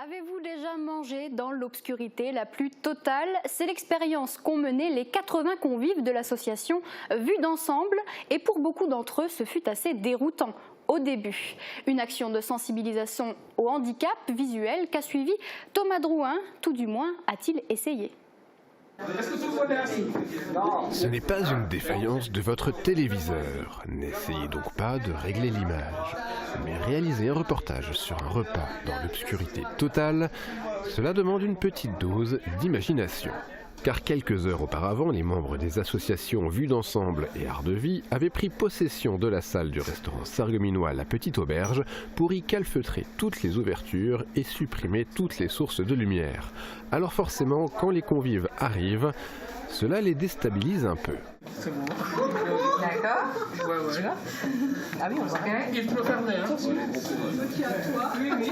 Avez-vous déjà mangé dans l'obscurité la plus totale? C'est l'expérience qu'ont menée les 80 convives de l'association Vue d'ensemble et pour beaucoup d'entre eux, ce fut assez déroutant au début. Une action de sensibilisation au handicap visuel qu'a suivi Thomas Drouin, tout du moins a-t-il essayé. Ce n'est pas une défaillance de votre téléviseur. N'essayez donc pas de régler l'image. Mais réaliser un reportage sur un repas dans l'obscurité totale, cela demande une petite dose d'imagination. Car quelques heures auparavant, les membres des associations Vue d'ensemble et Art de Vie avaient pris possession de la salle du restaurant sarregueminois La Petite Auberge pour y calfeutrer toutes les ouvertures et supprimer toutes les sources de lumière. Alors forcément, quand les convives arrivent, cela les déstabilise un peu. C'est bon. D'accord. Ouais. Ah oui, on voit. Il faut fermer. Oui.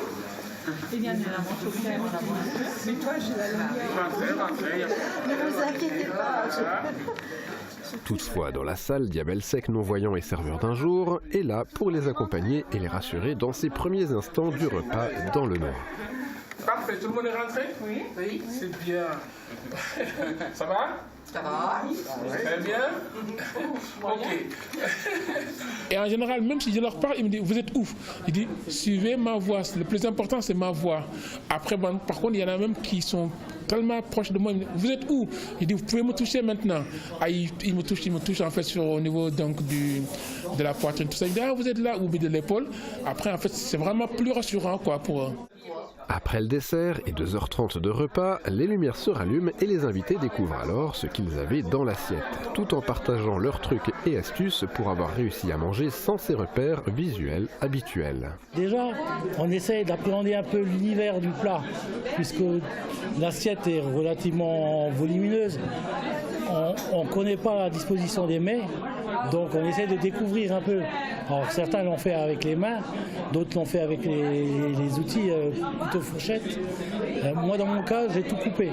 Il y a de la manche au clair, on a mangé. Mais toi, j'ai la lumière. Ne vous inquiétez pas. Toutefois, dans la salle, Diabel Sec, non-voyant et serveur d'un jour, est là pour les accompagner et les rassurer dans ces premiers instants du repas dans le noir. Parfait, tout le monde est rentré? Oui. C'est bien. Ça va? Ça va. Très bien. Ok. Et en général, même si je leur parle, ils me disent, vous êtes où? Ils disent, suivez ma voix. Le plus important, c'est ma voix. Après, bon, par contre, il y en a même qui sont tellement proches de moi. Ils me disent, vous êtes où? Ils disent, vous pouvez me toucher maintenant. Ah, ils me touchent en fait au niveau donc, de la poitrine. Tout ça. Ils disent, ah, vous êtes là, ou de l'épaule. Après, en fait, c'est vraiment plus rassurant quoi, pour eux. Après le dessert et 2h30 de repas, les lumières se rallument et les invités découvrent alors ce qu'ils avaient dans l'assiette, tout en partageant leurs trucs et astuces pour avoir réussi à manger sans ces repères visuels habituels. Déjà, on essaye d'appréhender un peu l'univers du plat, puisque l'assiette est relativement volumineuse. On ne connaît pas la disposition des mets, donc on essaie de découvrir un peu. Alors certains l'ont fait avec les mains, d'autres l'ont fait avec les outils plutôt fourchette. Moi dans mon cas, j'ai tout coupé.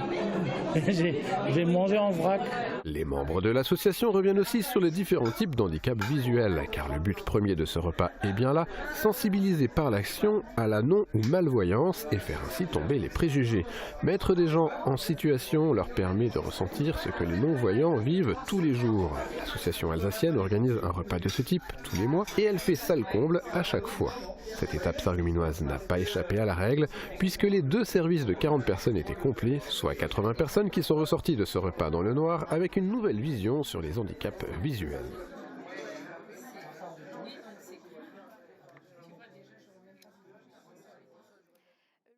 J'ai mangé en vrac. Les membres de l'association reviennent aussi sur les différents types d'handicap visuels, car le but premier de ce repas est bien là, sensibiliser par l'action à la non- ou malvoyance et faire ainsi tomber les préjugés. Mettre des gens en situation leur permet de ressentir ce que les non-voyants vivent tous les jours. L'association alsacienne organise un repas de ce type tous les mois et elle fait salle comble à chaque fois. Cette étape sarregueminoise n'a pas échappé à la règle, puisque les deux services de 40 personnes étaient complets, soit 80 personnes qui sont ressorties de ce repas dans le noir avec une nouvelle vision sur les handicaps visuels.